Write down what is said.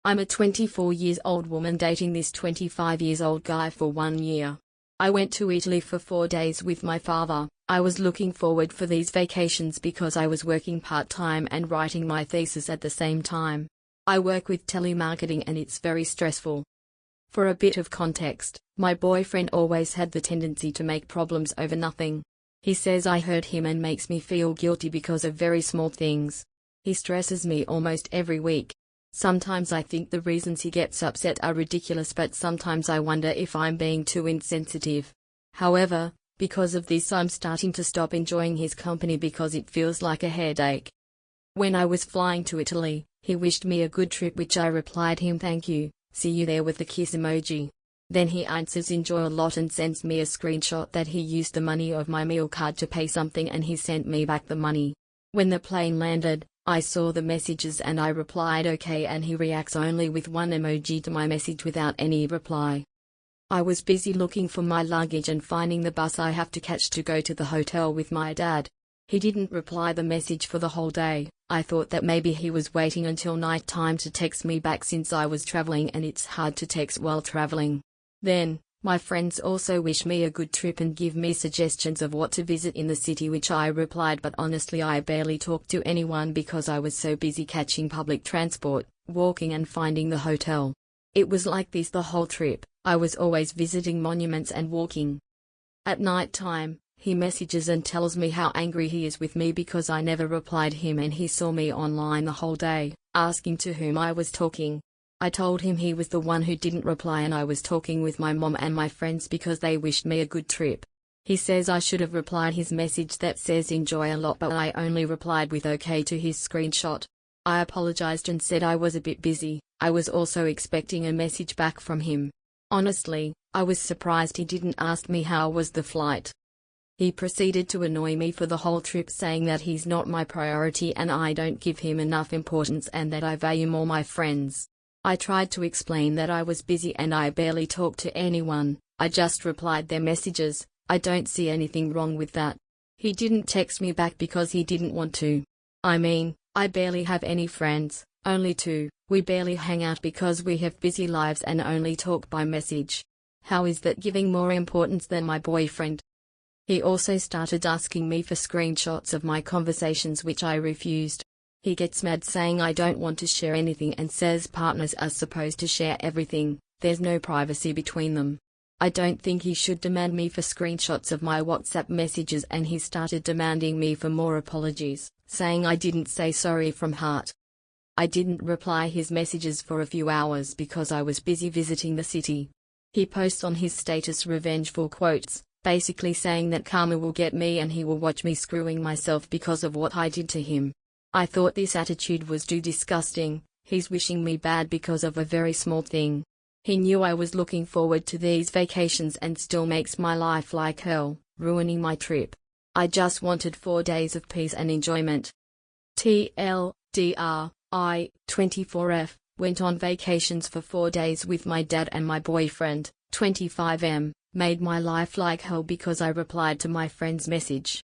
I'm a 24-year-old woman dating this 25-year-old guy for 1 year. I went to Italy for 4 days with my father. I was looking forward for these vacations because I was working part-time and writing my thesis at the same time. I work with telemarketing and it's very stressful. For a bit of context, my boyfriend always had the tendency to make problems over nothing. He says I hurt him and makes me feel guilty because of very small things. He stresses me almost every week. Sometimes I think the reasons he gets upset are ridiculous, but sometimes I wonder if I'm being too insensitive. However, because of this I'm starting to stop enjoying his company because it feels like a headache. When I was flying to Italy, he wished me a good trip, which I replied him thank you, see you there with the kiss emoji. Then he answers enjoy a lot and sends me a screenshot that he used the money of my meal card to pay something and he sent me back the money. When the plane landed, I saw the messages and I replied okay, and he reacts only with one emoji to my message without any reply. I was busy looking for my luggage and finding the bus I have to catch to go to the hotel with my dad. He didn't reply the message for the whole day. I thought that maybe he was waiting until night time to text me back since I was traveling and it's hard to text while traveling. Then, my friends also wish me a good trip and give me suggestions of what to visit in the city, which I replied, but honestly I barely talked to anyone because I was so busy catching public transport, walking and finding the hotel. It was like this the whole trip. I was always visiting monuments and walking. At night time, he messages and tells me how angry he is with me because I never replied him and he saw me online the whole day, asking to whom I was talking. I told him he was the one who didn't reply and I was talking with my mom and my friends because they wished me a good trip. He says I should have replied his message that says enjoy a lot, but I only replied with okay to his screenshot. I apologized and said I was a bit busy. I was also expecting a message back from him. Honestly, I was surprised he didn't ask me how was the flight. He proceeded to annoy me for the whole trip, saying that he's not my priority and I don't give him enough importance and that I value more my friends. I tried to explain that I was busy and I barely talked to anyone. I just replied their messages. I don't see anything wrong with that. He didn't text me back because he didn't want to. I mean, I barely have any friends, only 2. We barely hang out because we have busy lives and only talk by message. How is that giving more importance than my boyfriend? He also started asking me for screenshots of my conversations, which I refused. He gets mad saying I don't want to share anything and says partners are supposed to share everything, there's no privacy between them. I don't think he should demand me for screenshots of my WhatsApp messages, and he started demanding me for more apologies, saying I didn't say sorry from heart. I didn't reply his messages for a few hours because I was busy visiting the city. He posts on his status revengeful quotes, basically saying that karma will get me and he will watch me screwing myself because of what I did to him. I thought this attitude was too disgusting. He's wishing me bad because of a very small thing. He knew I was looking forward to these vacations and still makes my life like hell, ruining my trip. I just wanted 4 days of peace and enjoyment. TLDR, I, 24F, went on vacations for 4 days with my dad and my boyfriend, 25M, made my life like hell because I replied to my friend's message.